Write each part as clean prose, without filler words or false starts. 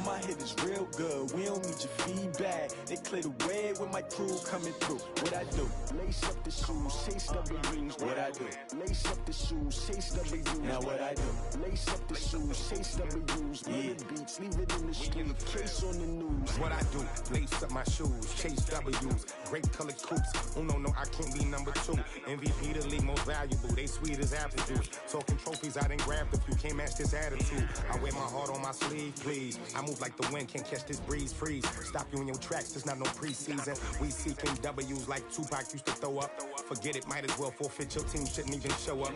my hit is real good. We don't need your feedback. They clear the way with my crew coming through. What I do? Lace up the shoes, chase W's. What I do? Lace up the shoes, chase W's. Now what I do? Lace up the shoes, chase W's. Yeah. Beats, leave it in the street, case on the news. What I do? Lace up my shoes, chase W's. Great colored coops. Oh no, I can't be number 2. MVP the league most valuable. They sweet as apple juice. Talking trophies, I done grabbed a few. Can't match this attitude. I wear my heart on my sleeve, please. I move like the wind, can't catch this breeze. Freeze. Stop you in your tracks. There's not no preseason. We seeking W's like Tupac used to throw up. Forget it, might as well forfeit. Your team shouldn't even show up.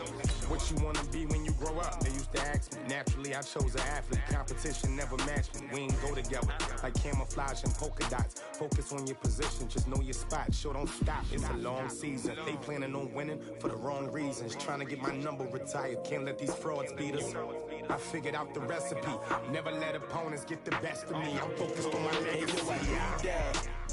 What you wanna be when you grow up? They used to ask me. Naturally, I chose an athlete. Competition never matched me. We ain't go together like camouflage and polka dots. Focus on your position, just know your spot. Sure, don't stop. It's a long season. They planning on winning for the wrong reasons. Trying to get my number retired. Can't let these frauds beat us. I figured out the recipe. Never let opponents get the best of me. I'm focused on my legacy.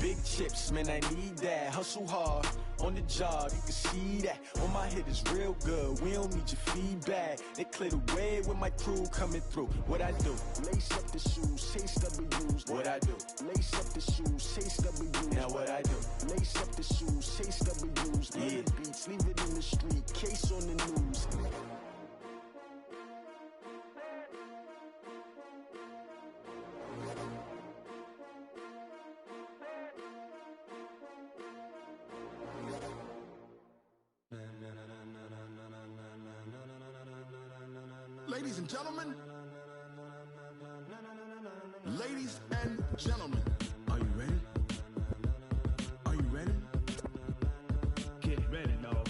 Big chips, man, I need that. Hustle hard on the job, you can see that. On my hit is real good. We don't need your feedback. They clear the way with my crew coming through. What I do? Lace up the shoes, chase W's. What I do? Lace up the shoes, chase W's. Now what I do? Lace up the shoes, chase W's. Yeah. Beats, leave it in the street, case on the news. Ladies and gentlemen, ladies and gentlemen, are you ready? Are you ready? Get ready, dog.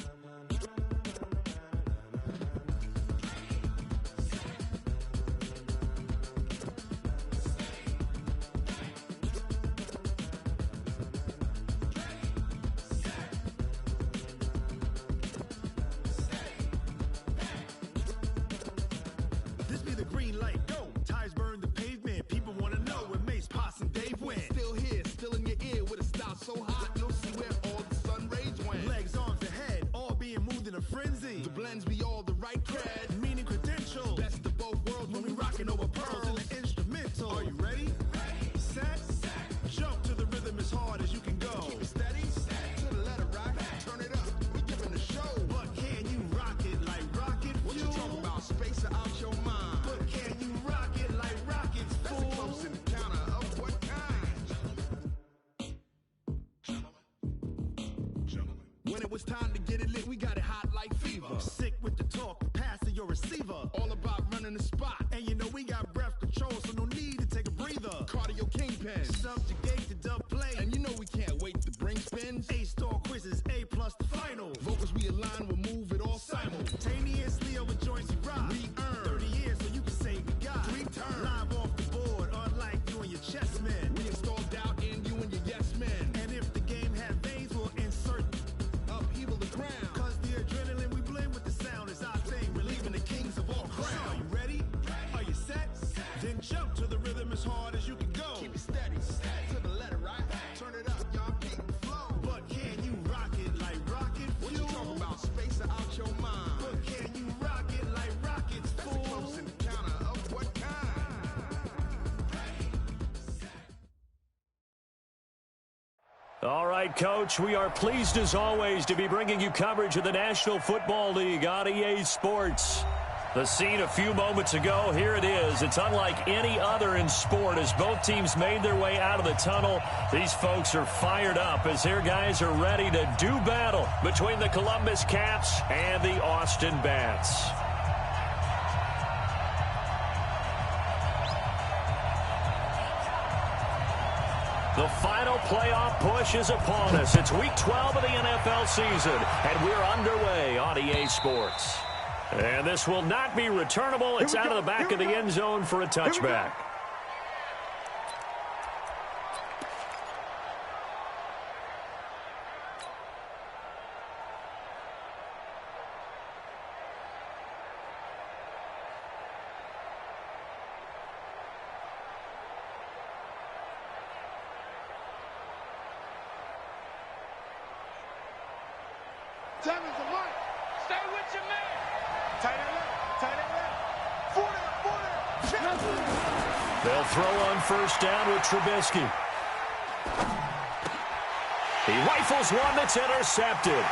This be the green light, go. Tires burn the pavement. People wanna know where Mace, Pops, and Dave went. Still here, still in your ear with a style so hot, you'll see where all the sun rays went. Legs, arms, and head, all being moved in a frenzy. The blends be all the right cred, meaning credentials. Best of both worlds when we rockin' over pearls in the instrumental. Are you ready? Set, jump to the rhythm as hard as you can go. Keep it steady, to the letter rock, turn it up. We giving the show. But can you rock it like rocket fuel? What you talking about? Space or out your mind? But can you rock it like rockets, fool? That's a close encounter of what kind? Gentlemen. When it was time to get it lit, we got it hot like fever. Sick with the talk, passing your receiver. All about running the spot. And you know we got breath control, so no need to take a breather. Cardio kingpin, subjugate the dub play. And you know we can't wait to bring spins. A-star quizzes, A+ the final. Vocals we align, we'll move it all simultaneously over joints we rock. We earn 30 years, so you can say we got 3 turns. Live off the board, unlike you and your chess men. We install doubt in you and your yes men. And if the game had veins, we'll insert upheaval the ground. Cause the adrenaline we blend with the sound is our thing, relieving the kings of all crowns. Are you ready? Are you set? Then jump to the rhythm as hard as you can go. Keep it steady, to the letter right. Turn it up, y'all keep the flow. But can you rock it like rocket fuel? What you talking about? Space or out your mind? But can you rock it like rockets, fool? That's a close encounter of what kind? All right, Coach, we are pleased as always to be bringing you coverage of the National Football League on EA Sports. The scene a few moments ago, here it is. It's unlike any other in sport as both teams made their way out of the tunnel. These folks are fired up as their guys are ready to do battle between the Columbus Caps and the Austin Bats. The final playoff push is upon us. It's Week 12 of the NFL season, and we're underway on EA Sports. And this will not be returnable. It's out of the back of the end zone for a touchback. Seven's a mark. Stay with your man. Tight end left. 40. They'll throw on first down with Trubisky. He rifles one that's intercepted.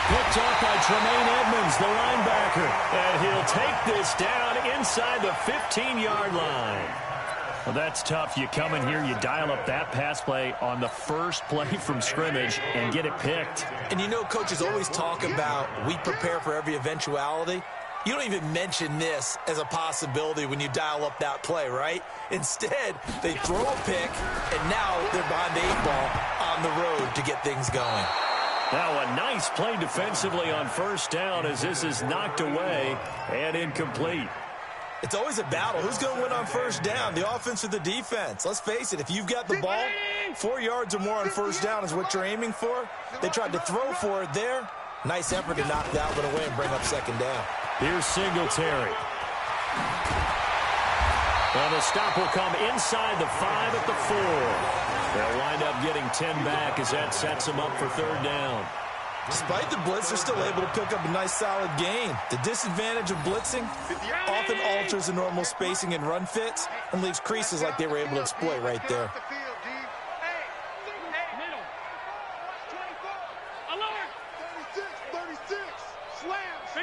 Picked up by Tremaine Edmonds, the linebacker. And he'll take this down inside the 15-yard line. Well, that's tough. You come in here, you dial up that pass play on the first play from scrimmage and get it picked. And you know, coaches always talk about we prepare for every eventuality. You don't even mention this as a possibility when you dial up that play, right? Instead, they throw a pick, and now they're behind the 8-ball on the road to get things going. Now a nice play defensively on first down as this is knocked away and incomplete. It's always a battle. Who's going to win on first down, the offense or the defense? Let's face it, if you've got the ball, 4 yards or more on first down is what you're aiming for. They tried to throw for it there. Nice effort to knock that one away and bring up second down. Here's Singletary. Well, the stop will come inside the 5 at the 4. They'll wind up getting 10 back as that sets them up for third down. Despite the blitz, they're still able to pick up a nice, solid gain. The disadvantage of blitzing often alters the normal spacing and run fits and leaves creases like they were able to exploit right there.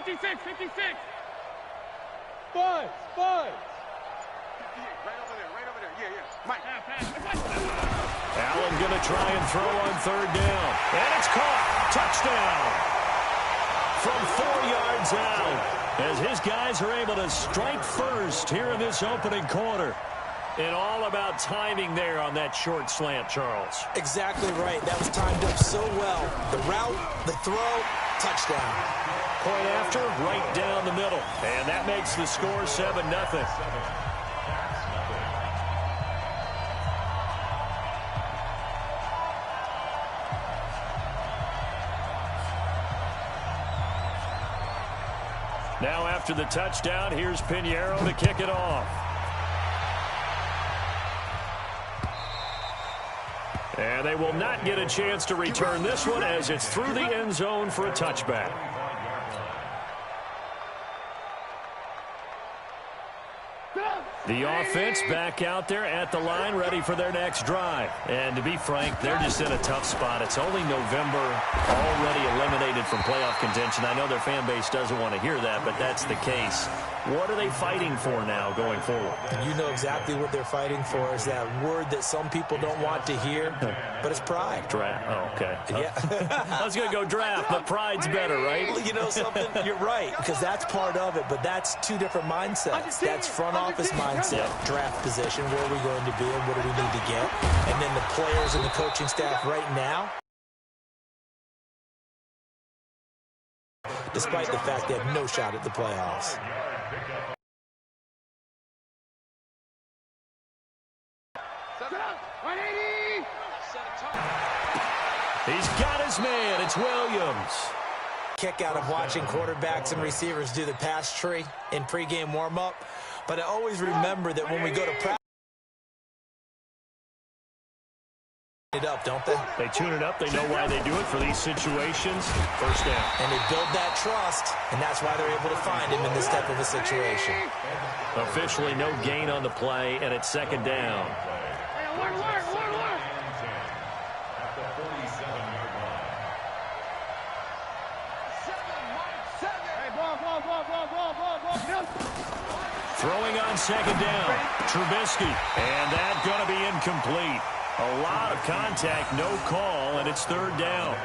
56. 5. Right over there. Yeah. Mike. Allen going to try and throw on third down. And it's caught. Touchdown. From 4 yards out. As his guys are able to strike first here in this opening quarter. And all about timing there on that short slant, Charles. Exactly right. That was timed up so well. The route, the throw, touchdown. Point after, right down the middle. And that makes the score 7-0. Now after the touchdown, here's Pinheiro to kick it off. And they will not get a chance to return this one as it's through the end zone for a touchback. The offense back out there at the line, ready for their next drive. And to be frank, they're just in a tough spot. It's only November, already eliminated from playoff contention. I know their fan base doesn't want to hear that, but that's the case. What are they fighting for now going forward? You know exactly what they're fighting for is that word that some people don't want to hear, but it's pride. Draft. Oh, okay. Yeah. I was going to go draft, but pride's better, right? Well, you know something? You're right, because that's part of it, but that's two different mindsets. That's front office mindset, draft position, where are we going to be and what do we need to get? And then the players and the coaching staff right now, despite the fact they have no shot at the playoffs. He's got his man. It's Williams. Kick out of watching quarterbacks and receivers do the pass tree in pregame warm-up. But I always remember that when we go to practice, it up, don't they? They tune it up. They know why they do it for these situations. First down. And they build that trust, and that's why they're able to find him in this type of a situation. Officially no gain on the play, and it's second down. Throwing on second down, Trubisky, and that's going to be incomplete. A lot of contact, no call, and it's third down.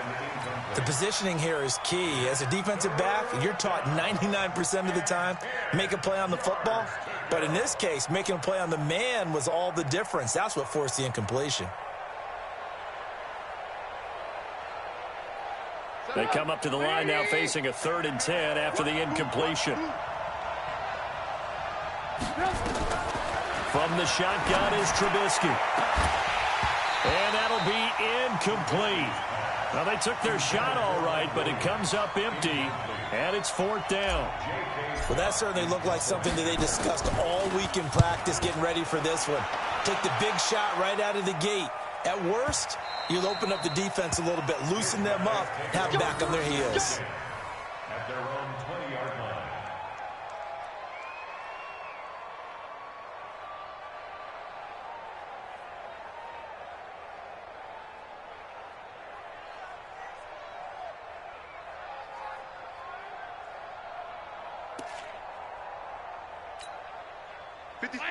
The positioning here is key. As a defensive back, you're taught 99% of the time, make a play on the football. But in this case, making a play on the man was all the difference. That's what forced the incompletion. They come up to the line now facing a 3rd and 10 after the incompletion. From the shotgun is Trubisky. And that'll be incomplete. Now, they took their shot all right, but it comes up empty, and it's 4th down. Well, that certainly looked like something that they discussed all week in practice getting ready for this one. Take the big shot right out of the gate. At worst, you'll open up the defense a little bit, loosen them up, have them back on their heels. At their own 20-yard line.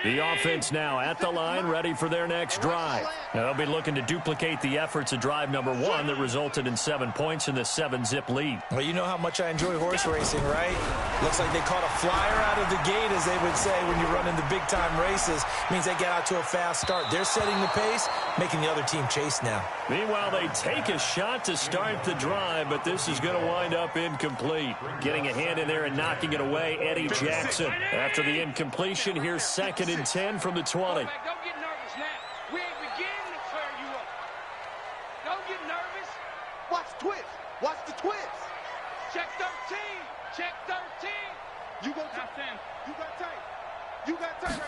The offense now at the line, ready for their next drive. They'll be looking to duplicate the efforts of drive number 1 that resulted in 7 points in the 7-zip lead. Well, you know how much I enjoy horse racing, right? Looks like they caught a flyer out of the gate, as they would say when you run into big-time races. Means they get out to a fast start. They're setting the pace, making the other team chase now. Meanwhile, they take a shot to start the drive, but this is going to wind up incomplete. Getting a hand in there and knocking it away, Eddie Jackson. After the incompletion, here's 2nd and 10 from the 20. Don't get nervous now. We ain't beginning to clear you up. Don't get nervous. Watch twist. Watch the twist. Check 13. Check 13. You go time. You got time. You got time.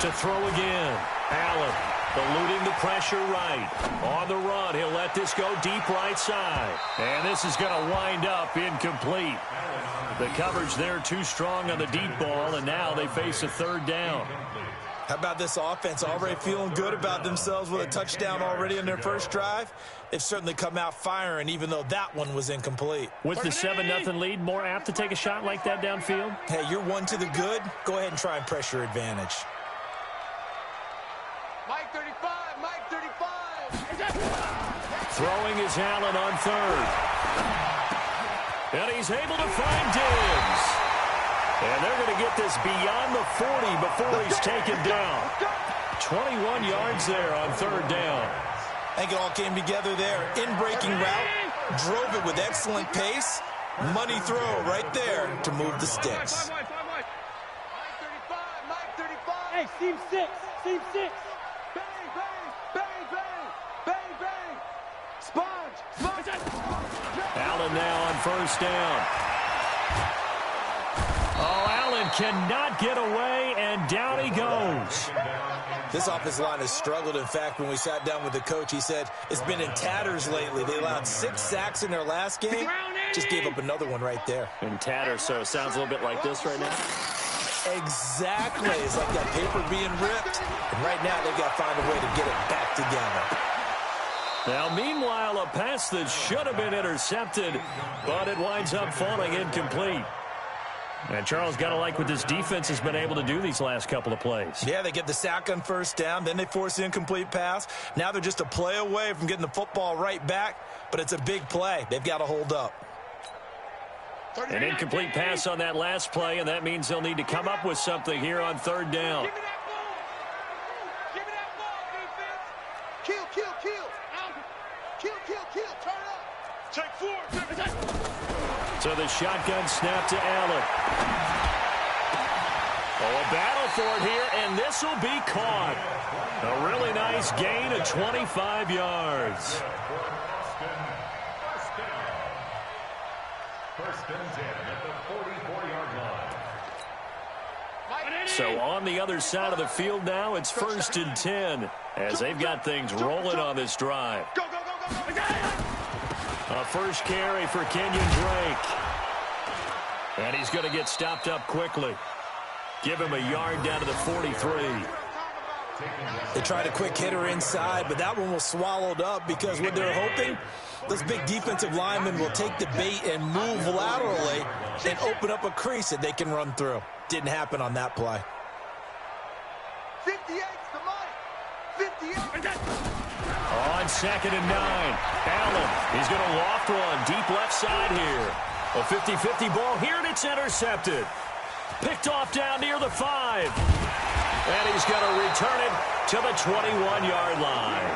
To throw again. Allen eluding the pressure right. On the run, he'll let this go deep right side. And this is going to wind up incomplete. The coverage there too strong on the deep ball, and now they face a 3rd down. How about this offense already feeling good about themselves with a touchdown already in their first drive? They've certainly come out firing, even though that one was incomplete. With the 7-0 lead, more apt to take a shot like that downfield? Hey, you're 1 to the good. Go ahead and try and press your advantage. Mike 35. Mike 35. Throwing is Allen on 3rd. And he's able to find Diggs. And they're going to get this beyond the 40 before he's taken down. 21 yards there on 3rd down. I think it all came together there. In-breaking route, drove it with excellent pace. Money throw right there to move the sticks. Mike 35. Mike 35. Hey, Steve 6. Steve 6. Bang, bang, bang, bang, bang, bang. Sponge. Allen now on 1st down. Oh, Allen cannot get away, and down he goes. This offensive line has struggled. In fact, when we sat down with the coach, he said it's been in tatters lately. They allowed 6 sacks in their last game. Just gave up another one right there. In tatters, so it sounds a little bit like this right now. Exactly. It's like that paper being ripped. And right now, they've got to find a way to get it back together. Now, meanwhile, a pass that should have been intercepted, but it winds up falling incomplete. And Charles, got to like what this defense has been able to do these last couple of plays. Yeah, they get the sack on 1st down, then they force the incomplete pass. Now they're just a play away from getting the football right back, but it's a big play. They've got to hold up. An incomplete pass on that last play, and that means they'll need to come up with something here on 3rd down. Give me that ball. Give me that ball, defense. Kill, kill, kill. Kill, kill, kill. Turn up. Take 4. So the shotgun snap to Allen. Oh, a battle for it here, and this will be caught. A really nice gain of 25 yards. First and 10 at the 44-yard line. So on the other side of the field now, it's 1st and 10 as they've got things rolling on this drive. Go, go, go, go, go. A first carry for Kenyon Drake. And he's going to get stopped up quickly. Give him a yard down to the 43. They tried a quick hitter inside, but that one was swallowed up because what they're hoping, those big defensive linemen will take the bait and move laterally and open up a crease that they can run through. Didn't happen on that play. 58's the Mike. 58. On 2nd and 9, Allen. He's going to loft one deep left side here. A 50-50 ball here, and it's intercepted. Picked off down near the 5. And he's going to return it to the 21-yard line.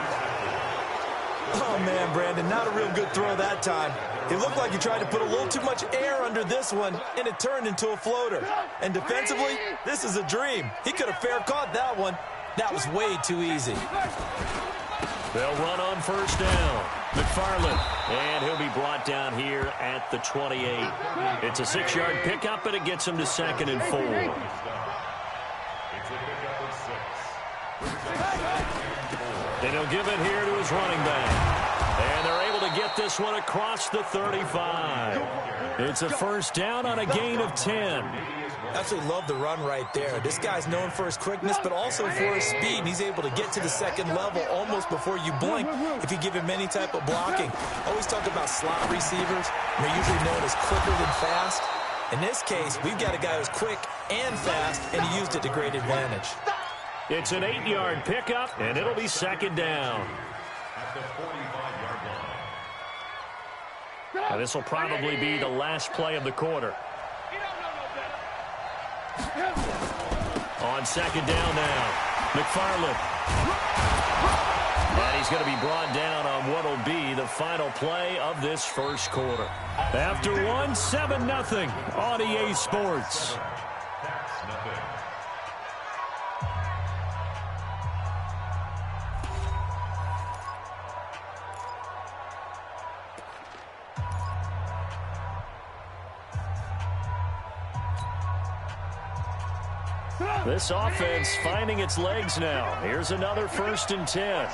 Oh, man, Brandon, not a real good throw that time. It looked like he tried to put a little too much air under this one, and it turned into a floater. And defensively, this is a dream. He could have fair caught that one. That was way too easy. They'll run on 1st down. McFarland, and he'll be brought down here at the 28. It's a 6-yard pickup, and it gets him to 2nd and 4. It's a pickup of 6. And he'll give it here to his running back. And they're able to get this one across the 35. It's a 1st down on a gain of 10. Absolutely love the run right there. This guy's known for his quickness, but also for his speed. And he's able to get to the 2nd level almost before you blink if you give him any type of blocking. Always talk about slot receivers. They're usually known as quicker than fast. In this case, we've got a guy who's quick and fast, and he used it to great advantage. It's an 8-yard pickup, and it'll be second down. At the 45-yard line. Now, this will probably be the last play of the quarter. On second down now, McFarland. And he's going to be brought down on what will be the final play of this first quarter. After one, 7-0 on EA Sports. That's nothing. This offense finding its legs now. Here's another 1st and 10.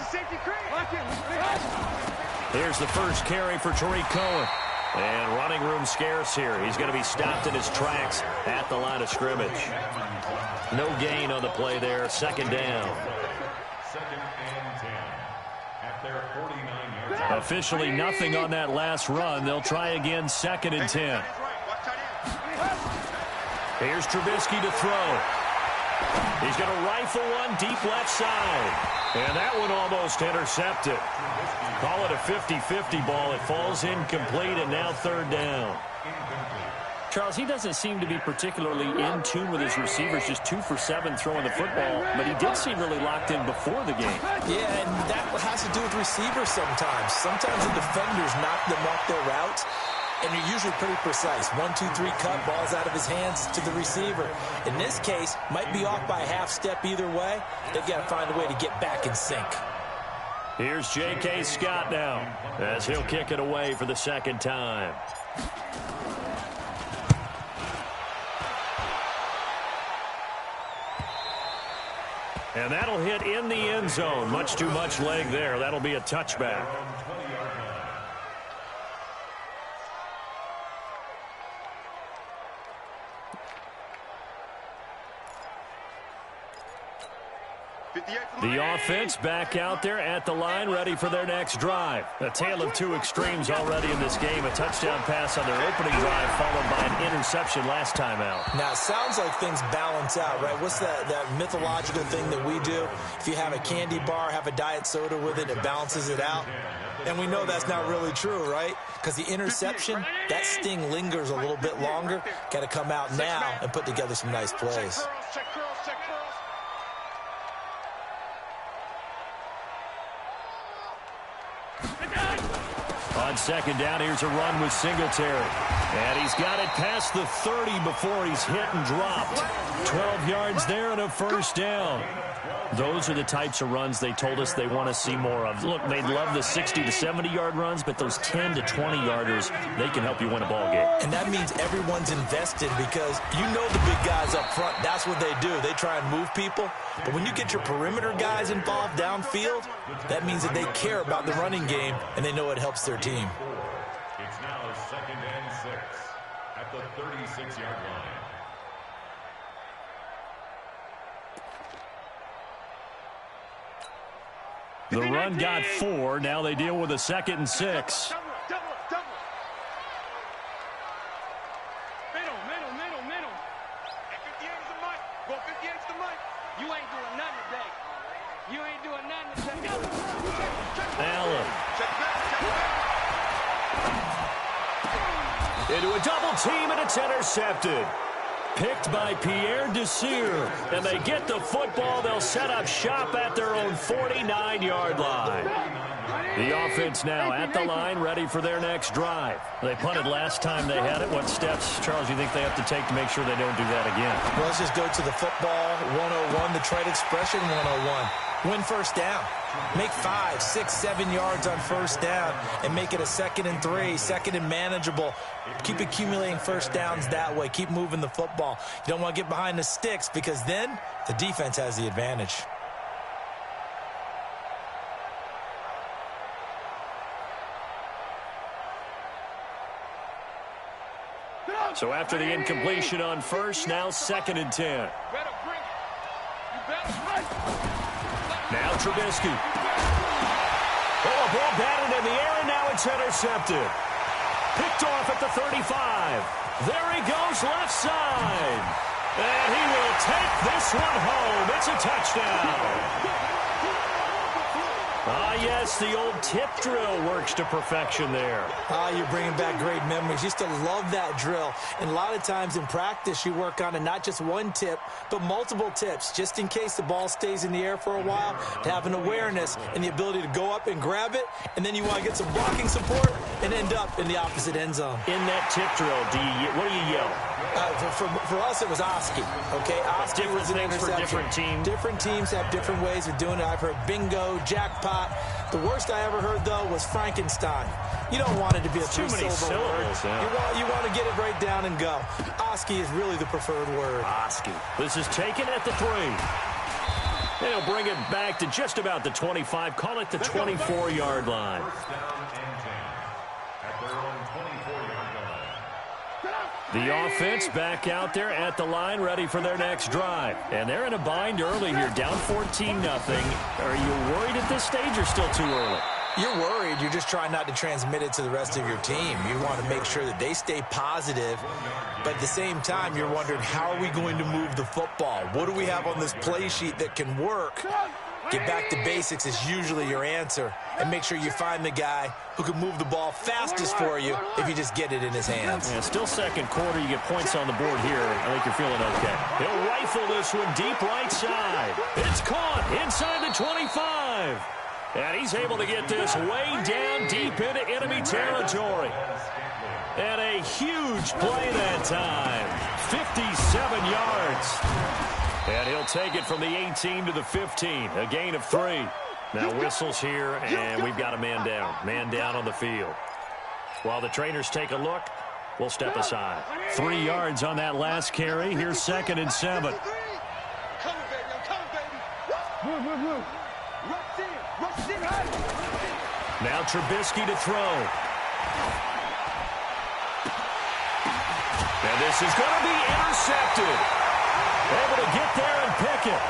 Here's the first carry for Tariq Cohen. And running room scarce here. He's going to be stopped in his tracks at the line of scrimmage. No gain on the play there. Second down. 2nd and 10. At their 49-yard. Officially nothing on that last run. They'll try again 2nd and 10. Here's Trubisky to throw. He's going to rifle one deep left side. And that one almost intercepted. Call it a 50-50 ball. It falls incomplete, and now 3rd down. Charles, he doesn't seem to be particularly in tune with his receivers, just 2 for 7 throwing the football, but he did seem really locked in before the game. Yeah, and that has to do with receivers sometimes. Sometimes the defenders knock them off their route, and you're usually pretty precise. 1, 2, 3 cut, balls out of his hands to the receiver. In this case, might be off by a half step either way. They've got to find a way to get back in sync. Here's J.K. Scott now as he'll kick it away for the second time. And that'll hit in the end zone. Much too much leg there. That'll be a touchback. The offense back out there at the line, ready for their next drive. A tale of two extremes already in this game. A touchdown pass on their opening drive, followed by an interception last time out. Now, it sounds like things balance out, right? What's that mythological thing that we do? If you have a candy bar, have a diet soda with it, it balances it out. And we know that's not really true, right? Because the interception, that sting lingers a little bit longer. Got to come out now and put together some nice plays. On second down, here's a run with Singletary. And he's got it past the 30 before he's hit and dropped. 12 yards there and a first down. Those are the types of runs they told us they want to see more of. Look, they love the 60 to 70-yard runs, but those 10 to 20-yarders, they can help you win a ball game. And that means everyone's invested because you know the big guys up front, that's what they do. They try and move people. But when you get your perimeter guys involved downfield, that means that they care about the running game and they know it helps their team. It's now 2nd and 6 at the 36-yard line. The run got 4. Now they deal with a 2nd and 6. Middle. At 58 is the mic. Go 58 is the mic. You ain't doing nothing today. You ain't doing nothing today. Allen. Into a double team, and it's intercepted. Picked by Pierre Desir. And they get the football. They'll set up shop at their own 49-yard line. The offense now at the line, ready for their next drive. They punted last time they had it. What steps, Charles, you think they have to take to make sure they don't do that again? Well, let's just go to the football 101, the trade expression 101. Win first down. Make 5, 6, 7 yards on first down and make it a 2nd and 3, 2nd and manageable. Keep accumulating first downs that way. Keep moving the football. You don't want to get behind the sticks because then the defense has the advantage. So after the incompletion on first, now 2nd and 10. Now Trubisky. Oh, a ball batted in the air, and now it's intercepted. Picked off at the 35. There he goes left side. And he will take this one home. It's a touchdown. Ah, yes, the old tip drill works to perfection there. Ah, you're bringing back great memories. Used to love that drill. And a lot of times in practice, you work on it, not just one tip, but multiple tips, just in case the ball stays in the air for a while, to have an awareness and the ability to go up and grab it, and then you want to get some blocking support and end up in the opposite end zone. In that tip drill, what do you yell? For us, it was Oski. Okay, Oski was an interception. For different teams. Different teams have different ways of doing it. I've heard bingo, jackpot. The worst I ever heard, though, was Frankenstein. You don't want it to be a three-syllable word. Yeah. You want to get it right down and go. Oski is really the preferred word. Oski. This is taken at the 3. And he'll bring it back to just about the 25. Call it the 24-yard line. The offense back out there at the line, ready for their next drive. And they're in a bind early here, down 14-0. Are you worried at this stage or still too early? You're worried. You're just trying not to transmit it to the rest of your team. You want to make sure that they stay positive. But at the same time, you're wondering, how are we going to move the football? What do we have on this play sheet that can work? Get back to basics is usually your answer. And make sure you find the guy who can move the ball fastest for you if you just get it in his hands. Yeah, still second quarter. You get points on the board here. I think you're feeling okay. He'll rifle this one deep right side. It's caught inside the 25. And he's able to get this way down deep into enemy territory. And a huge play that time. 57 yards. And he'll take it from the 18 to the 15. A gain of 3. Now whistles here, and we've got a man down. Man down on the field. While the trainers take a look, we'll step aside. 3 yards on that last carry. Here's 2nd and 7. Now Trubisky to throw. And this is going to be intercepted. Able to get there and pick it.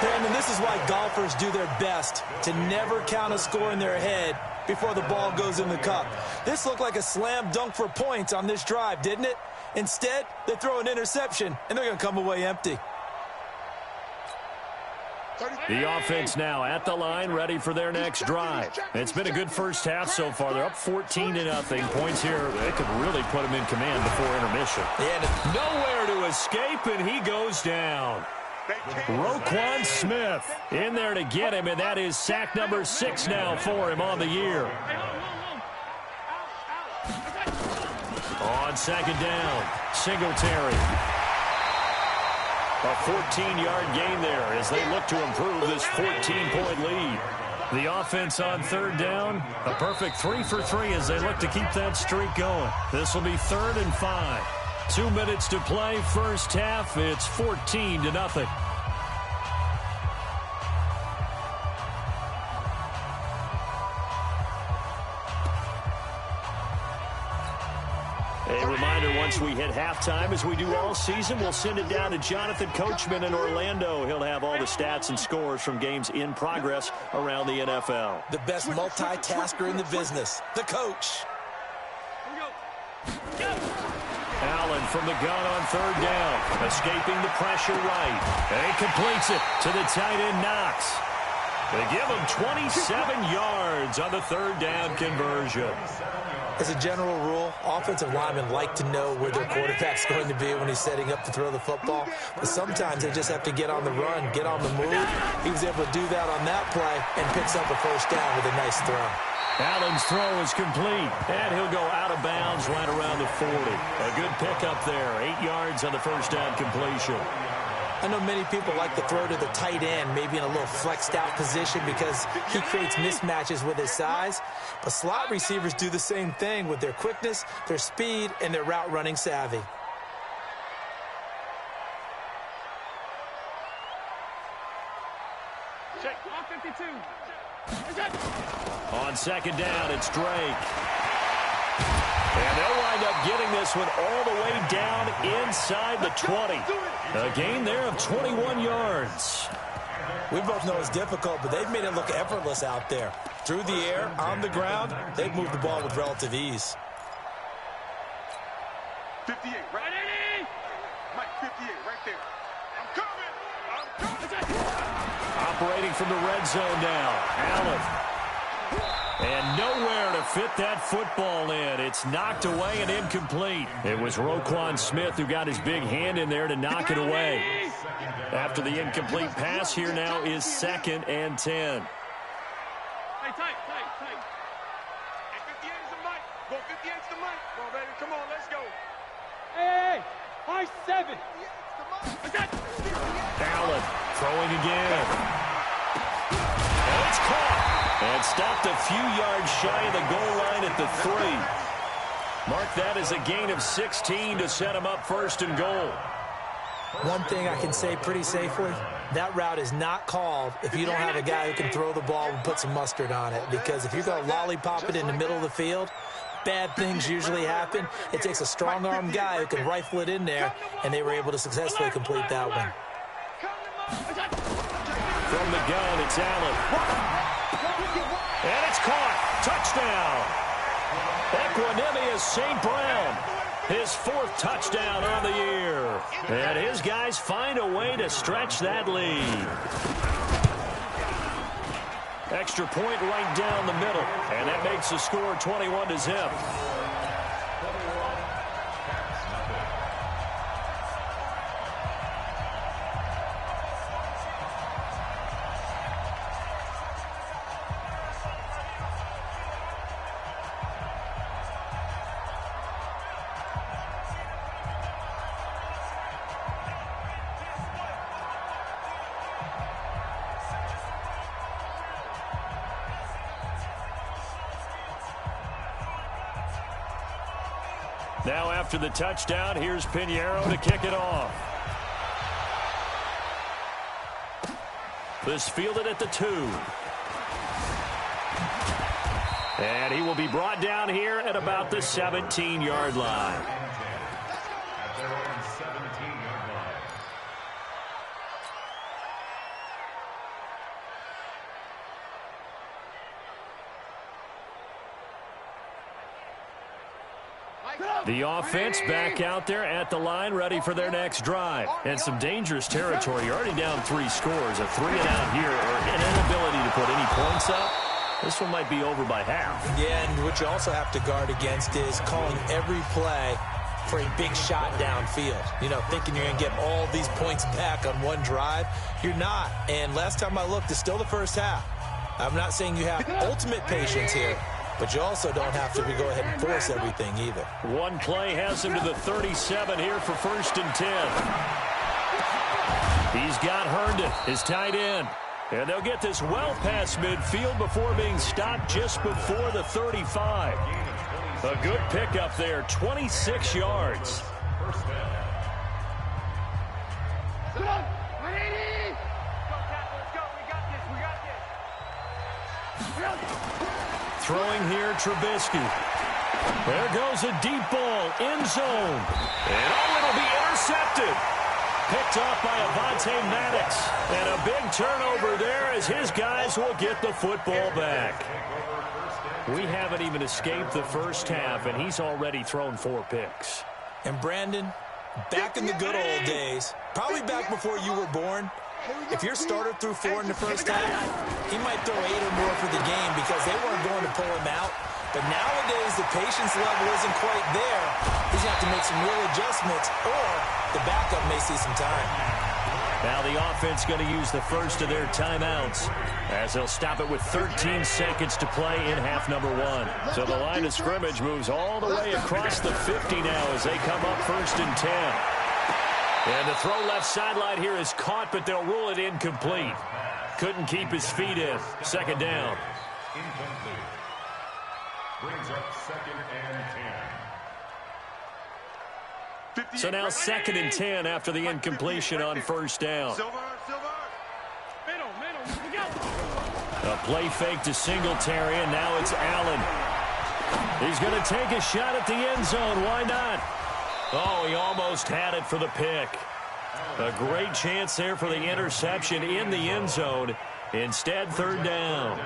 Brandon, this is why golfers do their best to never count a score in their head before the ball goes in the cup. This looked like a slam dunk for points on this drive, didn't it? Instead, they throw an interception, and they're going to come away empty. The offense now at the line, ready for their next drive. It's been a good first half so far. They're up 14-0. Points here, they could really put them in command before intermission. Yeah, nowhere to escape, and he goes down. Roquan Smith in there to get him, and that is sack number 6 now for him on the year. On 2nd down, Singletary. A 14-yard gain there as they look to improve this 14-point lead. The offense on 3rd down, a perfect 3 for 3 as they look to keep that streak going. This will be 3rd and 5. 2 minutes to play, first half. It's 14-0. A reminder, once we hit halftime, as we do all season, we'll send it down to Jonathan Coachman in Orlando. He'll have all the stats and scores from games in progress around the NFL. The best multitasker in the business, the coach. Allen from the gun on 3rd down, escaping the pressure right. And he completes it to the tight end, Knox. They give him 27 yards on the 3rd down conversion. As a general rule, offensive linemen like to know where their quarterback's going to be when he's setting up to throw the football. But sometimes they just have to get on the run, get on the move. He was able to do that on that play and picks up a first down with a nice throw. Allen's throw is complete, and he'll go out of bounds right around the 40. A good pickup there, 8 yards on the first down completion. I know many people like to throw to the tight end, maybe in a little flexed out position because he creates mismatches with his size. But slot receivers do the same thing with their quickness, their speed, and their route running savvy. Check, 52. On 2nd down, it's Drake. And they'll wind up getting this one all the way down inside the 20. A gain there of 21 yards. We both know it's difficult, but they've made it look effortless out there. Through the air, on the ground, they've moved the ball with relative ease. 58, right? Mike, 58, right there. I'm coming. Operating from the red zone now. Allen. And nowhere to fit that football in. It's knocked away and incomplete. It was Roquan Smith who got his big hand in there to knock it away. After the incomplete pass, here now is 2nd and 10. Hey, tight. Hey, 58 is the mic. Go 58 is the mic. Come on, baby. Come on, let's go. Hey, high 7. Allen throwing again. And it's caught. And stopped a few yards shy of the goal line at the 3. Mark that as a gain of 16 to set him up 1st and goal. One thing I can say pretty safely, that route is not called if you don't have a guy who can throw the ball and put some mustard on it. Because if you're going to lollipop it in the middle of the field, bad things usually happen. It takes a strong-armed guy who can rifle it in there, and they were able to successfully complete that one. From the gun, it's Allen. And it's caught. Touchdown. Equanimous St. Brown. His 4th touchdown on the year. And his guys find a way to stretch that lead. Extra point right down the middle. And that makes the score 21-0. Now after the touchdown, here's Pinheiro to kick it off. This fielded at the 2. And he will be brought down here at about the 17-yard line. At their own 17-yard line. The offense back out there at the line, ready for their next drive. And some dangerous territory. You're already down 3 scores. A 3-and-out here, or an inability to put any points up. This one might be over by half. Yeah, and what you also have to guard against is calling every play for a big shot downfield. You know, thinking you're going to get all these points back on one drive. You're not. And last time I looked, it's still the first half. I'm not saying you have ultimate patience here, but you also don't have to go ahead and force everything either. One play has him to the 37 here for 1st and 10. He's got Herndon, his tight end. And they'll get this well past midfield before being stopped just before the 35. A good pickup there, 26 yards. Come on, 180! Go, Captain, let's go. We got this. Throwing here, Trubisky. There goes a deep ball, end zone. And it'll be intercepted. Picked off by Avonte Maddox. And a big turnover there as his guys will get the football back. We haven't even escaped the first half, and he's already thrown 4 picks. And Brandon, back in the good old days, probably back before you were born, if your starter threw 4 in the first half, he might throw 8 or more for the game because they weren't going to pull him out. But nowadays, the patience level isn't quite there. He's going to have to make some real adjustments, or the backup may see some time. Now the offense going to use the first of their timeouts as they'll stop it with 13 seconds to play in half number 1. So the line of scrimmage moves all the way across the 50 now as they come up 1st and 10. And the throw left sideline here is caught, but they'll rule it incomplete. Couldn't keep his feet in. 2nd down. Incomplete. Brings up 2nd and 10. So now 2nd and 10 after the incompletion on 1st down. A play fake to Singletary, and now it's Allen. He's going to take a shot at the end zone. Why not? Oh, he almost had it for the pick. A great chance there for the interception in the end zone. Instead, 3rd down.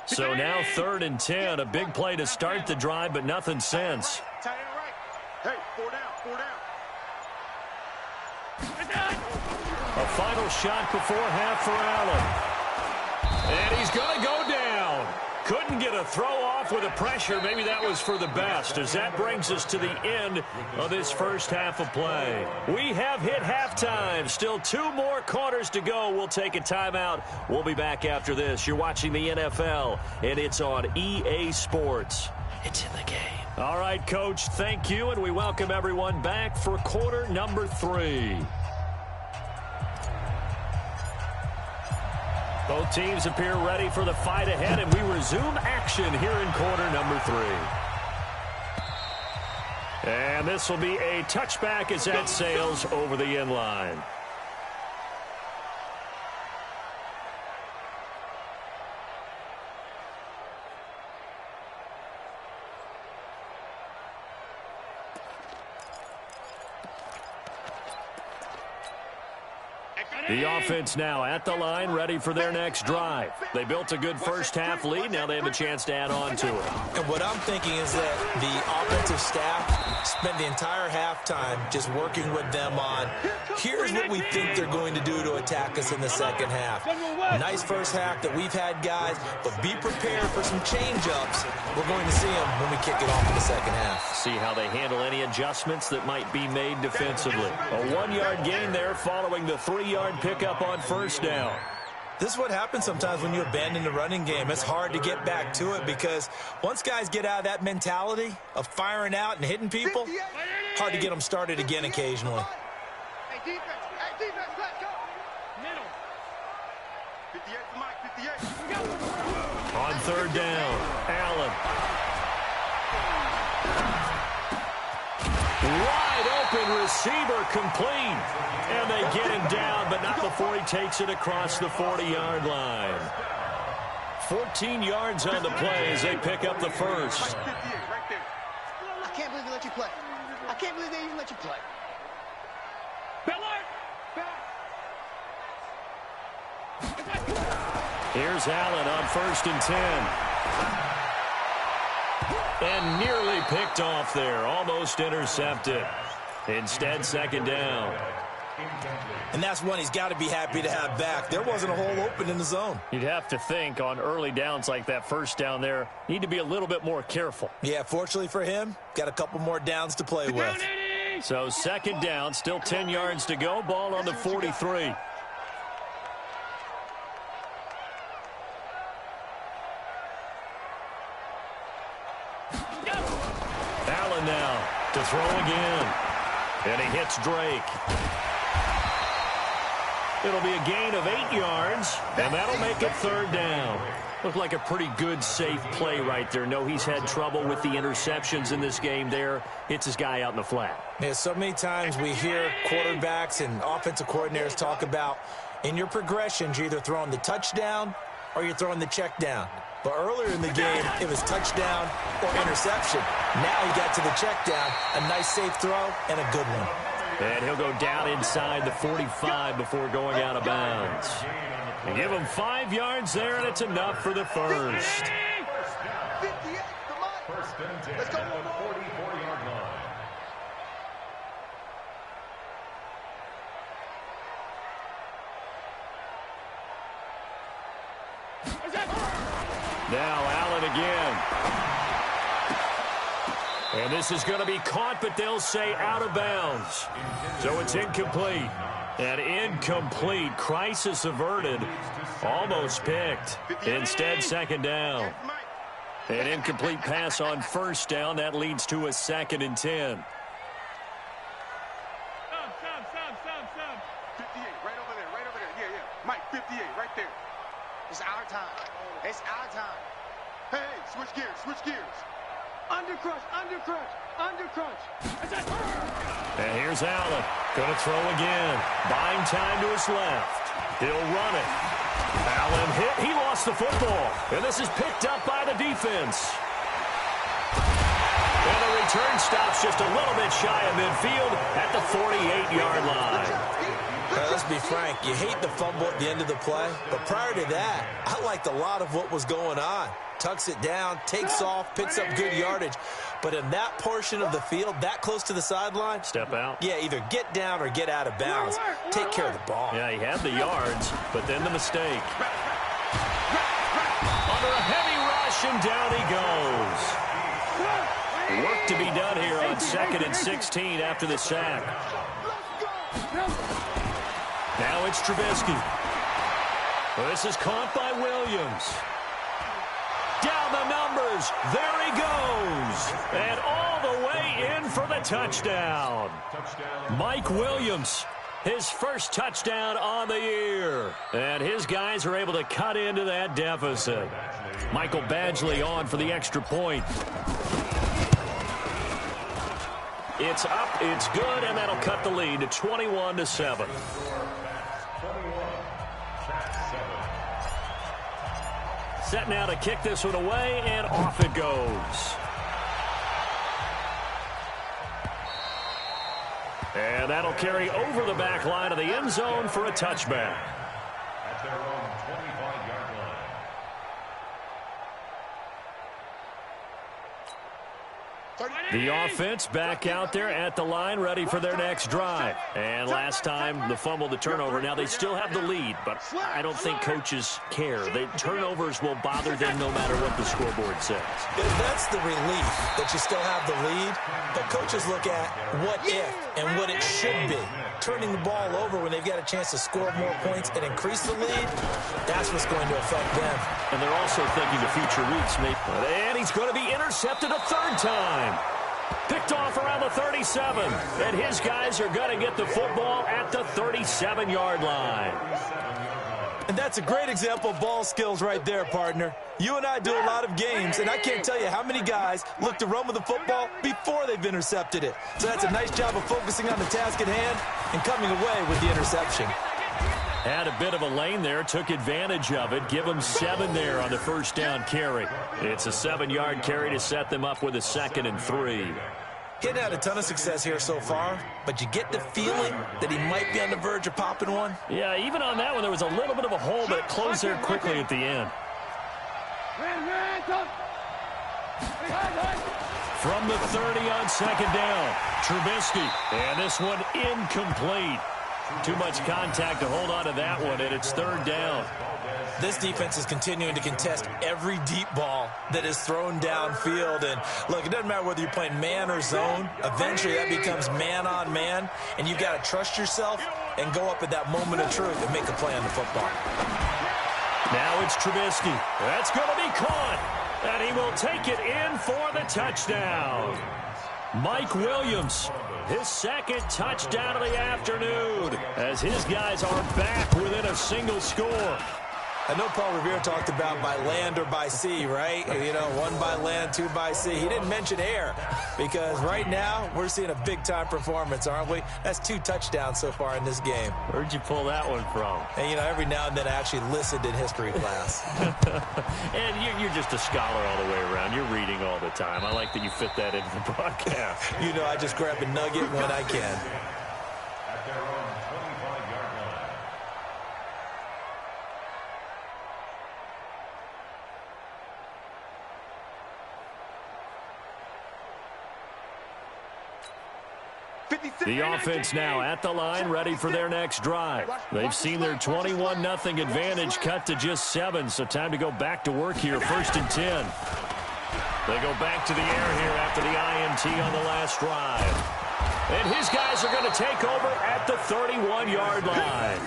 So now 3rd and 10, a big play to start the drive, but nothing since. Tight end right. Hey, 4 down, 4 down. A final shot before half for Allen. And he's going to go down. Couldn't get a throw off with the pressure. Maybe that was for the best, as that brings us to the end of this first half of play. We have hit halftime. Still 2 more quarters to go. We'll take a timeout. We'll be back after this. You're watching the NFL, and it's on EA Sports. It's in the game. All right, Coach, thank you, and we welcome everyone back for quarter number 3. Both teams appear ready for the fight ahead, and we resume action here in quarter number 3. And this will be a touchback as that sails over the end line. The offense now at the line, ready for their next drive. They built a good first-half lead. Now they have a chance to add on to it. And what I'm thinking is that the offensive staff spent the entire halftime just working with them on, here's what we think they're going to do to attack us in the second half. Nice first half that we've had, guys, but be prepared for some change-ups. We're going to see them when we kick it off in the second half. See how they handle any adjustments that might be made defensively. A 1-yard gain there following the 3-yard pickup on first down. This is what happens sometimes when you abandon the running game. It's hard to get back to it because once guys get out of that mentality of firing out and hitting people, hard to get them started again occasionally. Hey, defense, let's go. Middle. 58 to Mike, 58. On 3rd down, Allen. Wide open receiver complete. And they get him down, but not before he takes it across the 40-yard line. 14 yards on the play as they pick up the first. I can't believe they let you play. I can't believe they even let you play. Here's Allen on 1st and 10. And nearly picked off there. Almost intercepted. Instead, 2nd down. And that's one he's got to be happy to have back. There wasn't a hole open in the zone. You'd have to think on early downs like that first down there, need to be a little bit more careful. Yeah, fortunately for him, got a couple more downs to play with. So 2nd down, still 10 yards to go. Ball on the 43. Allen now to throw again. And he hits Drake. It'll be a gain of 8 yards, and that'll make it 3rd down. Looked like a pretty good, safe play right there. No, he's had trouble with the interceptions in this game there. Hits his guy out in the flat. Yeah, so many times we hear quarterbacks and offensive coordinators talk about in your progressions, you're either throwing the touchdown or you're throwing the check down. But earlier in the game, it was touchdown or interception. Now he got to the check down, a nice safe throw, and a good one. And he'll go down inside the 45 before going out of bounds. They give him 5 yards there, and it's enough for the first. 58, come on. First and 10 Let's go. at the 44-yard line. Now Allen again. And this is going to be caught, but they'll say out of bounds. So it's incomplete. An incomplete. Crisis averted. Almost picked. Instead, 2nd down. An incomplete pass on 1st down. That leads to a 2nd and 10. 58, right over there. Yeah. Mike, 58, right there. It's our time. It's our time. Hey, switch gears. Undercrush. And here's Allen. Going to throw again. Buying time to his left. He'll run it. Allen hit. He lost the football. And this is picked up by the defense. And the return stops just a little bit shy of midfield at the 48-yard line. Let's be frank, you hate the fumble at the end of the play, but prior to that, I liked a lot of what was going on. Tucks it down, takes off, picks up good yardage. But in that portion of the field, that close to the sideline, step out. Yeah, either get down or get out of bounds. Take care of the ball. Yeah, he had the yards, but then the mistake. Under a heavy rush, and down he goes. Work to be done here on 2nd and 16 after the sack. Now it's Trubisky. This is caught by Williams. Down the numbers. There he goes. And all the way in for the touchdown. Mike Williams, his first touchdown on the year. And his guys are able to cut into that deficit. Michael Badgley on for the extra point. It's up, it's good, and that'll cut the lead to 21-7. Set now to kick this one away, and off it goes. And that'll carry over the back line of the end zone for a touchback. At their own 25-yard line. The offense back out there at the line, ready for their next drive. And last time, the fumble, the turnover. Now, they still have the lead, but I don't think coaches care. The turnovers will bother them no matter what the scoreboard says. That's the relief that you still have the lead, but coaches look at what if and what it should be. Turning the ball over when they've got a chance to score more points and increase the lead, that's what's going to affect them. And they're also thinking to future weeks, maybe. And he's going to be intercepted a third time. Picked off around the 37. And his guys are going to get the football at the 37-yard line. And that's a great example of ball skills right there, partner. You and I do a lot of games, and I can't tell you how many guys look to run with the football before they've intercepted it. So that's a nice job of focusing on the task at hand and coming away with the interception. Had a bit of a lane there, took advantage of it. Give them 7 there on the first down carry. It's a 7-yard carry to set them up with a 2nd and 3. He hadn't had a ton of success here so far, but you get the feeling that he might be on the verge of popping one. Yeah, even on that one, there was a little bit of a hole, but it closed there quickly at the end. From the 30 on 2nd down, Trubisky. And this one incomplete. Too much contact to hold on to that one, and it's 3rd down. This defense is continuing to contest every deep ball that is thrown downfield. And, look, it doesn't matter whether you're playing man or zone. Eventually, that becomes man-on-man, and you've got to trust yourself and go up at that moment of truth and make a play on the football. Now it's Trubisky. That's going to be caught, and he will take it in for the touchdown. Mike Williams, his 2nd touchdown of the afternoon, as his guys are back within a single score. I know Paul Revere talked about by land or by sea, right? You know, 1 by land, 2 by sea. He didn't mention air because right now we're seeing a big-time performance, aren't we? That's 2 touchdowns so far in this game. Where'd you pull that one from? And, you know, every now and then I actually listened in history class. And you're just a scholar all the way around. You're reading all the time. I like that you fit that into the broadcast. You know, I just grab a nugget when I can. At their own 25-yard line. The offense now at the line, ready for their next drive. They've seen their 21-0 advantage cut to just 7, so time to go back to work here, 1st and 10. They go back to the air here after the INT on the last drive. And his guys are going to take over at the 31-yard line.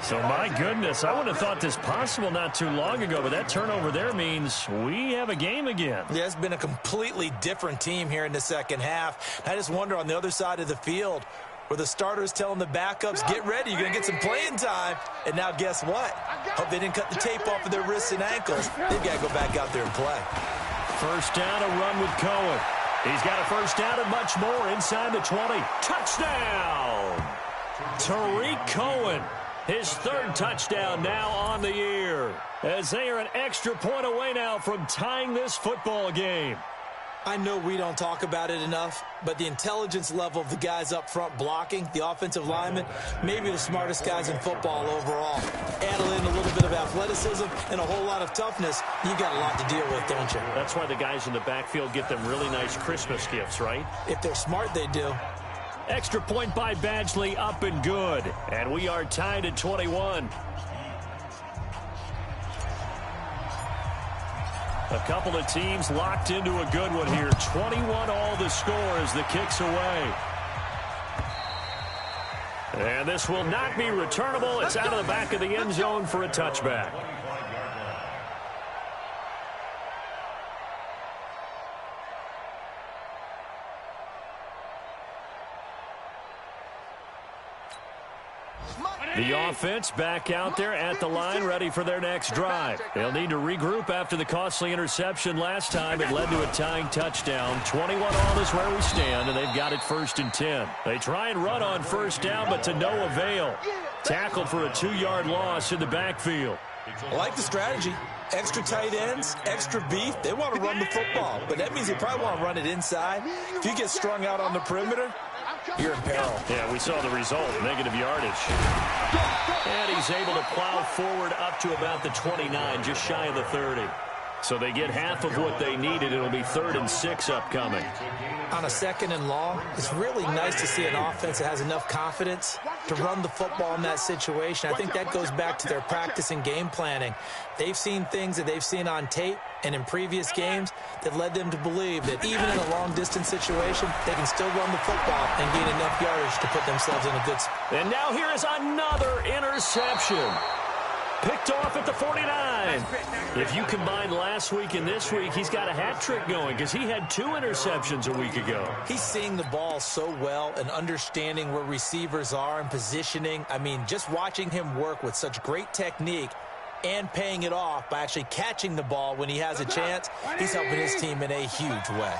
So, my goodness, I would have thought this possible not too long ago, but that turnover there means we have a game again. Yeah, it's been a completely different team here in the second half. I just wonder on the other side of the field where the starters telling the backups, get ready, you're going to get some playing time. And now guess what? Hope they didn't cut the tape off of their wrists and ankles. They've got to go back out there and play. First down, a run with Cohen. He's got a first down and much more inside the 20. Touchdown! Tariq Cohen. His 3rd touchdown now on the year, as they are an extra point away now from tying this football game. I know we don't talk about it enough, but the intelligence level of the guys up front blocking, the offensive linemen, maybe the smartest guys in football overall. Add in a little bit of athleticism and a whole lot of toughness, you got a lot to deal with, don't you? That's why the guys in the backfield get them really nice Christmas gifts, right? If they're smart, they do. Extra point by Badgley, up and good. And we are tied at 21. A couple of teams locked into a good one here. 21 all the score as the kick's away. And this will not be returnable. It's out of the back of the end zone for a touchback. The offense back out there at the line, ready for their next drive. They'll need to regroup after the costly interception last time. It led to a tying touchdown. 21 all is where we stand, and they've got it 1st and 10. They try and run on 1st down, but to no avail. Tackled for a 2-yard loss in the backfield. I like the strategy. Extra tight ends, extra beef. They want to run the football, but that means they probably want to run it inside. If you get strung out on the perimeter, you're in peril. Yeah, we saw the result, negative yardage. And he's able to plow forward up to about the 29, just shy of the 30. So they get half of what they needed. It'll be 3rd and 6 upcoming. On a 2nd and long, it's really nice to see an offense that has enough confidence to run the football in that situation. I think that goes back to their practice and game planning. They've seen things that they've seen on tape and in previous games that led them to believe that even in a long-distance situation, they can still run the football and gain enough yardage to put themselves in a good spot. And now here is another interception. Picked off at the 49. If you combine last week and this week, he's got a hat trick going because he had 2 interceptions a week ago. He's seeing the ball so well and understanding where receivers are and positioning. I mean, just watching him work with such great technique and paying it off by actually catching the ball when he has a chance, he's helping his team in a huge way.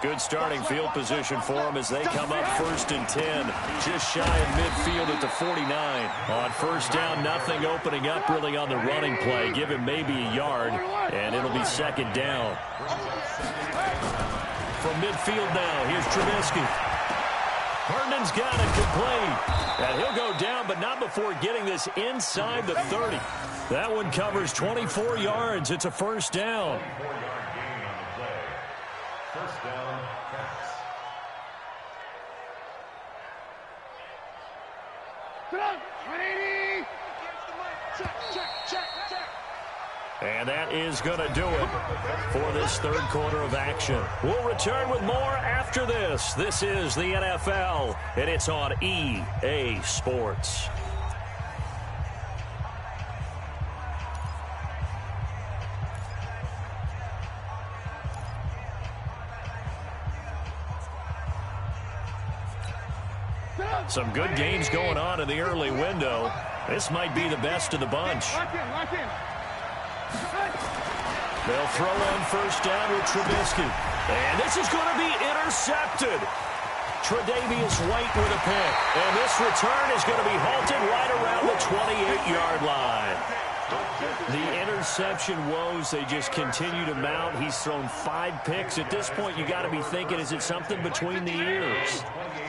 Good starting field position for him as they come up 1st and 10. Just shy of midfield at the 49. On 1st down, nothing opening up really on the running play. Give him maybe a yard, and it'll be 2nd down. From midfield now, here's Trubisky. Herndon's got it complete. And he'll go down, but not before getting this inside the 30. That one covers 24 yards. It's a 1st down. 1st down, pass. And that is going to do it for this 3rd quarter of action. We'll return with more after this. This is the NFL, and it's on EA Sports. Some good games going on in the early window. This might be the best of the bunch. They'll throw on 1st down with Trubisky. And this is going to be intercepted. Tre'Davious White with a pick. And this return is going to be halted right around the 28-yard line. The interception woes, they just continue to mount. He's thrown 5 picks. At this point, you got to be thinking, is it something between the ears?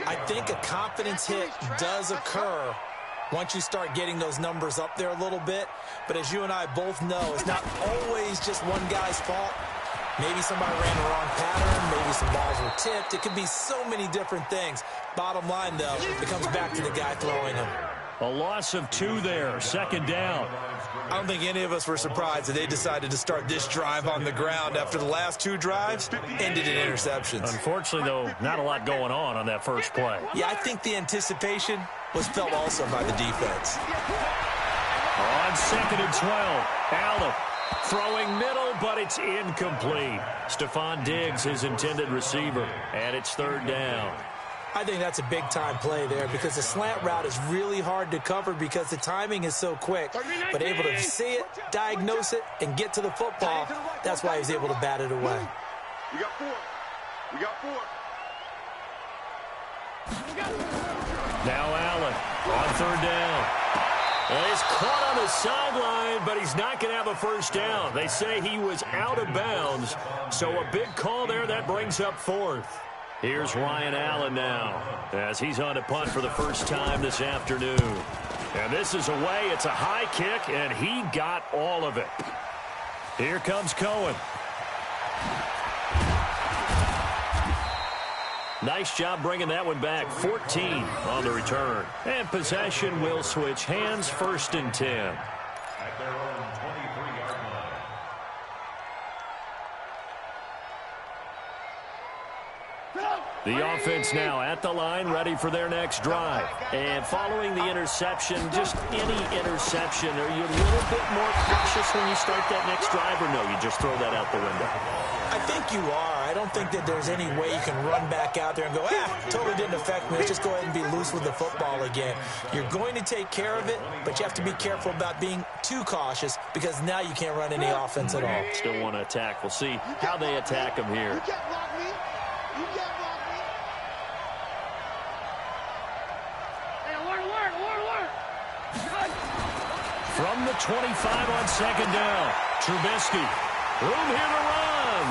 I think a confidence hit does occur once you start getting those numbers up there a little bit. But as you and I both know, it's not always just one guy's fault. Maybe somebody ran the wrong pattern. Maybe some balls were tipped. It could be so many different things. Bottom line, though, it comes back to the guy throwing them. A loss of 2 there, 2nd down. I don't think any of us were surprised that they decided to start this drive on the ground after the last 2 drives ended in interceptions. Unfortunately, though, not a lot going on that first play. Yeah, I think the anticipation was felt also by the defense. On 2nd and 12, Allen throwing middle, but it's incomplete. Stephon Diggs, his intended receiver, and it's 3rd down. I think that's a big-time play there because the slant route is really hard to cover because the timing is so quick. But able to see it, diagnose it, and get to the football, that's why he's able to bat it away. We got 4. We got 4. Now Allen on 3rd down. He's caught on the sideline, but he's not going to have a first down. They say he was out of bounds, so a big call there. That brings up fourth. Here's Ryan Allen now as he's on to punt for the first time this afternoon. And this is away. It's a high kick, and he got all of it. Here comes Cohen. Nice job bringing that one back. 14 on the return. And possession will switch hands, 1st and 10. At their own 23-yard line. The offense now at the line, ready for their next drive. And following the interception, just any interception, are you a little bit more cautious when you start that next drive, or no, you just throw that out the window? I think you are. I don't think that there's any way you can run back out there and go, totally didn't affect me. Let's just go ahead and be loose with the football again. You're going to take care of it, but you have to be careful about being too cautious because now you can't run any offense at all. Still want to attack. We'll see how they attack him here. You can't block me. You can't block me. Hey, alert. From the 25 on 2nd down, Trubisky. Room here to run.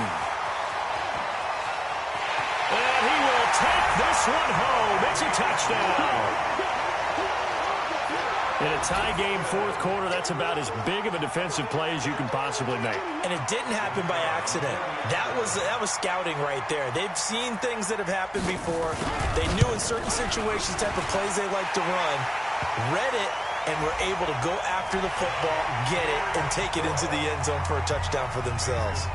And he will take this one home. It's a touchdown. In a tie game, 4th quarter, that's about as big of a defensive play as you can possibly make. And it didn't happen by accident. That was scouting right there. They've seen things that have happened before. They knew in certain situations the type of plays they like to run, read it, and were able to go after the football, get it, and take it into the end zone for a touchdown for themselves.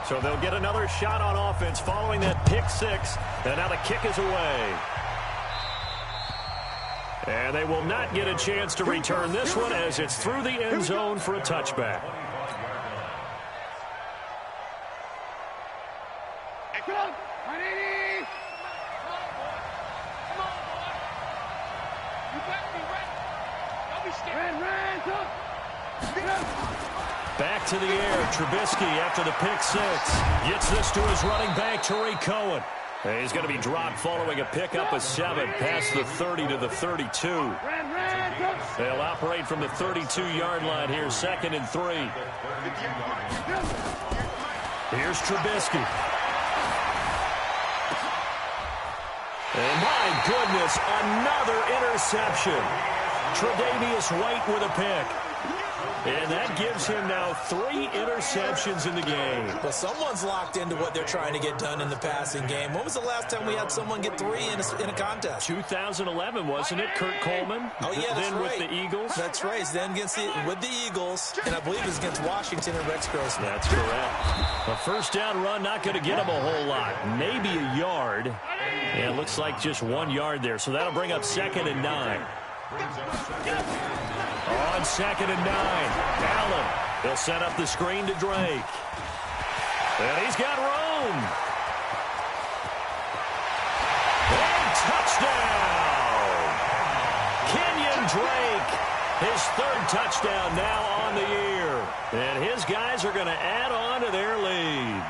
So they'll get another shot on offense following that pick 6. And now the kick is away. And they will not get a chance to return this one as it's through the end zone for a touchback. Come on, 180. Come on, boy. You better be ready. Don't be scared. Back to the air, Trubisky after the pick 6. Gets this to his running back, Tariq Cohen. And he's going to be dropped following a pickup of 7 past the 30 to the 32. They'll operate from the 32-yard line here, 2nd and 3. Here's Trubisky. And my goodness, another interception. Tre'Davious White with a pick. And that gives him now 3 interceptions in the game. Well, someone's locked into what they're trying to get done in the passing game. When was the last time we had someone get 3 in a contest? 2011, wasn't it? Kurt Coleman? Oh, yeah, that's then right. with the Eagles? That's right. Then with the Eagles, and I believe it was against Washington and Rex Grossman. That's correct. A first down run, not going to get him a whole lot. Maybe a yard. And it looks like just 1 yard there. So that'll bring up 2nd and 9. On 2nd and 9, Allen. He'll set up the screen to Drake. And he's got room. And touchdown. Kenyon Drake. His 3rd touchdown now on the year. And his guys are going to add on to their lead.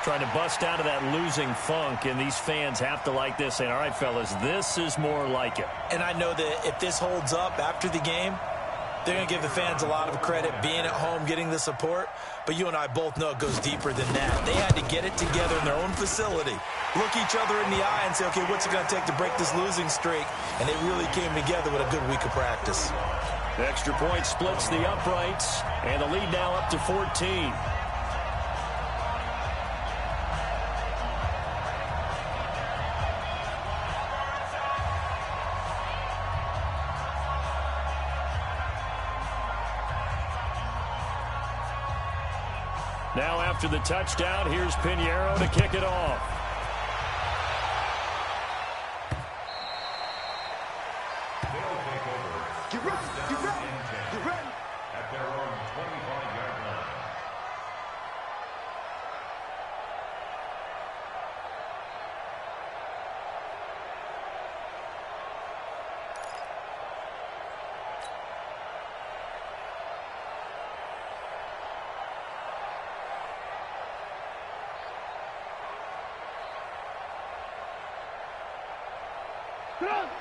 Trying to bust out of that losing funk, and these fans have to like this, saying, all right, fellas, this is more like it. And I know that if this holds up after the game, they're going to give the fans a lot of credit, being at home, getting the support. But you and I both know it goes deeper than that. They had to get it together in their own facility, look each other in the eye and say, okay, what's it going to take to break this losing streak? And they really came together with a good week of practice. The extra point splits the uprights, and the lead now up to 14. Now after the touchdown, here's Pinheiro to kick it off. Get ready. At their own 25-yard line.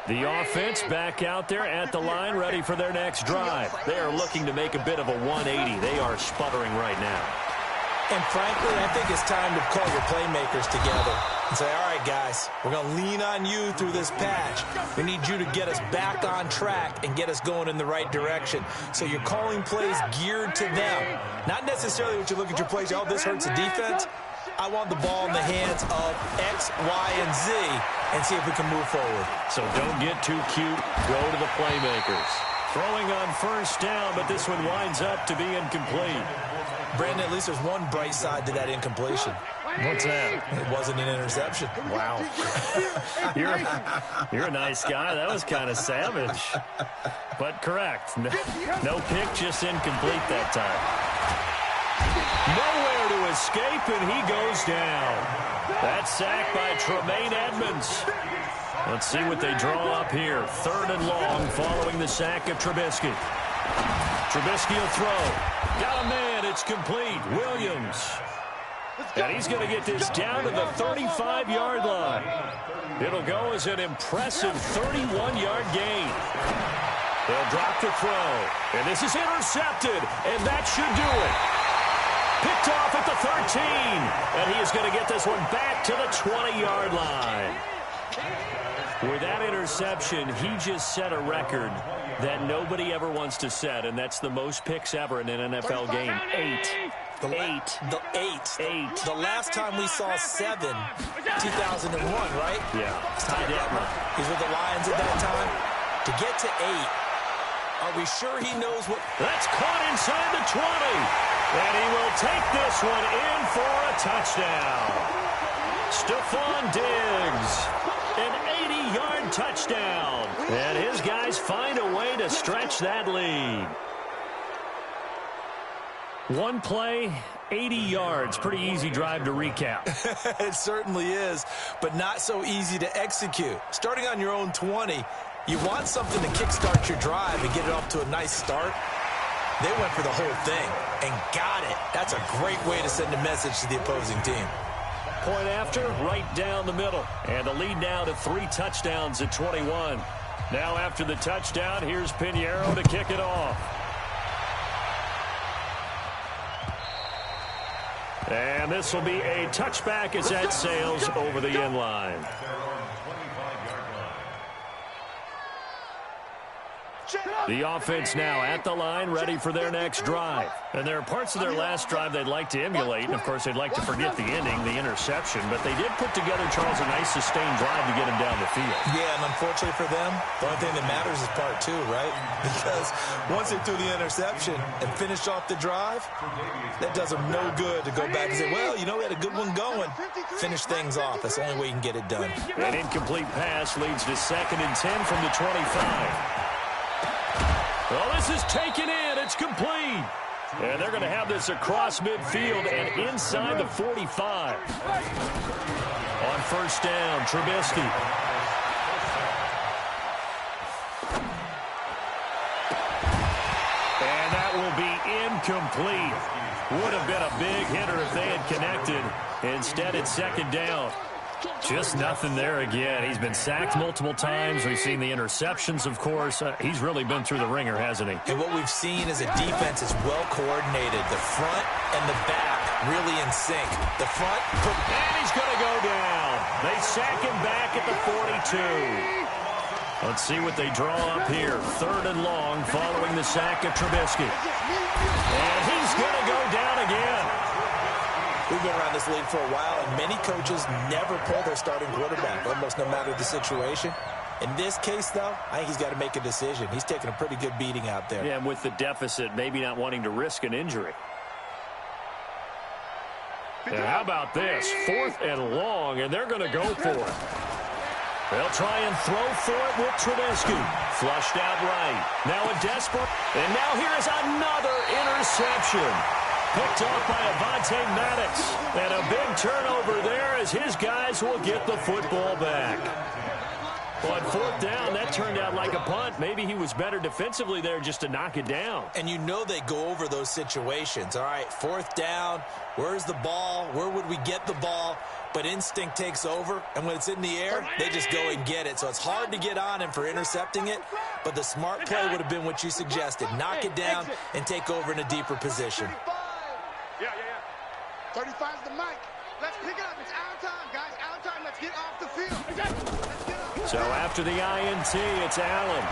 The offense back out there at the line, ready for their next drive. They are looking to make a bit of a 180. They are sputtering right now. And frankly, I think it's time to call your playmakers together and say, all right, guys, we're going to lean on you through this patch. We need you to get us back on track and get us going in the right direction. So you're calling plays geared to them. Not necessarily what you look at your plays, oh, this hurts the defense. I want the ball in the hands of X, Y, and Z and see if we can move forward. So don't get too cute. Go to the playmakers. Throwing on first down, but this one winds up to be incomplete. Brandon, at least there's one bright side to that incompletion. What's that? It wasn't an interception. Wow. You're a nice guy. That was kind of savage. But correct. No pick, just incomplete that time. Nowhere to escape, and he goes down. That sack by Tremaine Edmonds. Let's see what they draw up here. 3rd and long following the sack of Trubisky. Trubisky will throw. Got a man. It's complete. Williams. And he's going to get this down to the 35-yard line. It'll go as an impressive 31-yard gain. They'll drop the throw. And this is intercepted. And that should do it. Picked off at the 13. And he is going to get this one back to the 20-yard line. With that interception, he just set a record that nobody ever wants to set, and that's the most picks ever in an NFL game. 8. The last time we saw 7, 2001, right? Yeah. Ty Detmer. He's with the Lions at that time. To get to 8, are we sure he knows what? That's caught inside the 20. And he will take this one in for a touchdown. Stephon Diggs. An 80-yard touchdown. And his guys find a way to stretch that lead. One play, 80 yards. Pretty easy drive to recap. It certainly is, but not so easy to execute. Starting on your own 20, you want something to kickstart your drive and get it off to a nice start. They went for the whole thing and got it. That's a great way to send a message to the opposing team. Point after, right down the middle. And the lead now to 3 touchdowns at 21. Now after the touchdown, here's Pinheiro to kick it off. And this will be a touchback as that sails over the end line. The offense now at the line, ready for their next drive. And there are parts of their last drive they'd like to emulate. And, of course, they'd like to forget the ending, the interception. But they did put together, Charles, a nice sustained drive to get him down the field. Yeah, and unfortunately for them, the only thing that matters is part 2, right? Because once they threw the interception and finished off the drive, that does them no good to go back and say, well, you know, we had a good one going. Finish things off. That's the only way you can get it done. An incomplete pass leads to 2nd and 10 from the 25. Well, this is taken in. It's complete. And they're going to have this across midfield and inside the 45. On first down, Trubisky. And that will be incomplete. Would have been a big hitter if they had connected. Instead, it's 2nd down. Just nothing there again. He's been sacked multiple times. We've seen the interceptions, of course. He's really been through the ringer, hasn't he? And what we've seen is a defense that's well coordinated. The front and the back really in sync. The front. And he's going to go down. They sack him back at the 42. Let's see what they draw up here. 3rd and long following the sack of Trubisky. And he's going to go down again. We've been around this league for a while, and many coaches never pull their starting quarterback, almost no matter the situation. In this case, though, I think he's got to make a decision. He's taking a pretty good beating out there. Yeah, and with the deficit, maybe not wanting to risk an injury. And how about this? 4th and long, and they're going to go for it. They'll try and throw for it with Trubisky. Flushed out right. Now a desperate. And now here is another interception. Picked off by Avonte Maddox. And a big turnover there as his guys will get the football back. On fourth down, that turned out like a punt. Maybe he was better defensively there just to knock it down. And you know they go over those situations. All right, fourth down, where's the ball? Where would we get the ball? But instinct takes over, and when it's in the air, they just go and get it. So it's hard to get on him for intercepting it, but the smart play would have been what you suggested. Knock it down and take over in a deeper position. 35's the mic. Let's pick it up. It's our time, guys. Our time. Let's get off the field. So after the INT, it's Allen.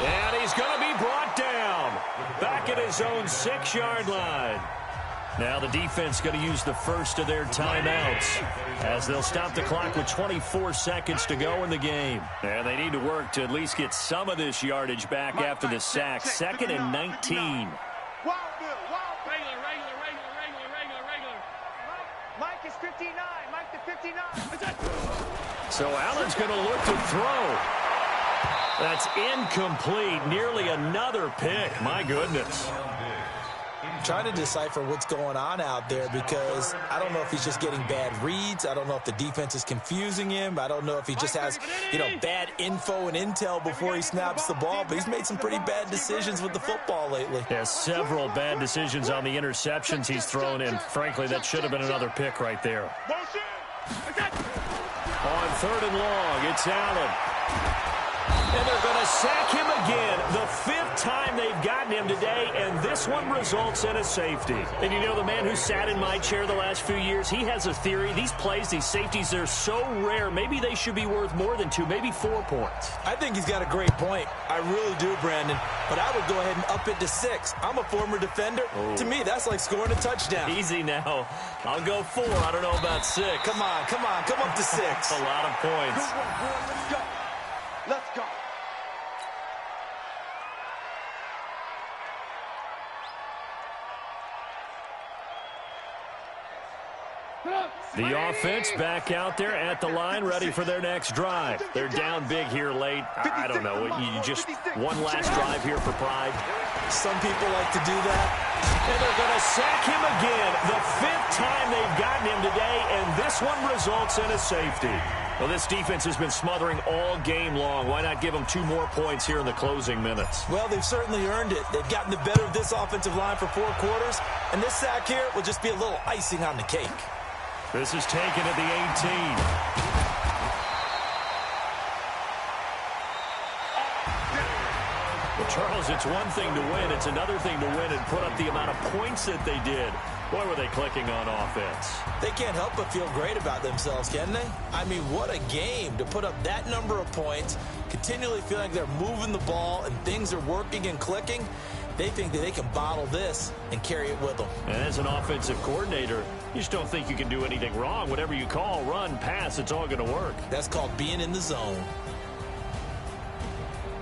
And he's going to be brought down. Back at his own 6-yard line. Now the defense going to use the first of their timeouts as they'll stop the clock with 24 seconds to go in the game. And they need to work to at least get some of this yardage back after the sack. 2nd and 19. Mike is 59. Mike to 59. So Allen's going to look to throw. That's incomplete. Nearly another pick. My goodness. Trying to decipher what's going on out there because I don't know if he's just getting bad reads. I don't know if the defense is confusing him. I don't know if he just has, bad info and intel before he snaps the ball. But he's made some pretty bad decisions with the football lately. Yeah, several bad decisions on the interceptions he's thrown in. Frankly, that should have been another pick right there. On 3rd and long, it's Allen. And they're going to sack him again. The 5th time they've gotten him today, and this one results in a safety. And you know, the man who sat in my chair the last few years, he has a theory. These plays, these safeties, they're so rare. Maybe they should be worth more than 2, maybe 4 points. I think he's got a great point. I really do, Brandon. But I would go ahead and up it to 6. I'm a former defender. Oh. To me, that's like scoring a touchdown. Easy now. I'll go 4. I don't know about 6. Come on. Come up to 6. That's a lot of points. Let's go. Let's go. The offense back out there at the line, ready for their next drive. They're down big here late. I don't know. You just one last drive here for pride. Some people like to do that. And they're going to sack him again. The 5th time they've gotten him today, and this one results in a safety. Well, this defense has been smothering all game long. Why not give them 2 more points here in the closing minutes? Well, they've certainly earned it. They've gotten the better of this offensive line for 4 quarters, and this sack here will just be a little icing on the cake. This is taken at the 18. Well, Charles, it's one thing to win. It's another thing to win and put up the amount of points that they did. Boy, were they clicking on offense. They can't help but feel great about themselves, can they? I mean, what a game to put up that number of points, continually feel like they're moving the ball and things are working and clicking. They think that they can bottle this and carry it with them. And as an offensive coordinator, you just don't think you can do anything wrong. Whatever you call, run, pass, it's all going to work. That's called being in the zone.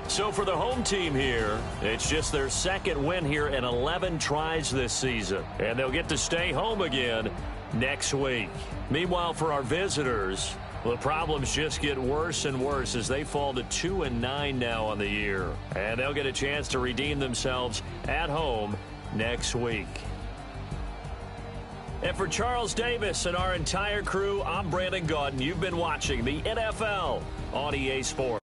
So for the home team here, it's just their 2nd win here in 11 tries this season. And they'll get to stay home again next week. Meanwhile, for our visitors, the problems just get worse and worse as they fall to 2-9 now on the year. And they'll get a chance to redeem themselves at home next week. And for Charles Davis and our entire crew, I'm Brandon Gaudin. You've been watching the NFL on EA Sports.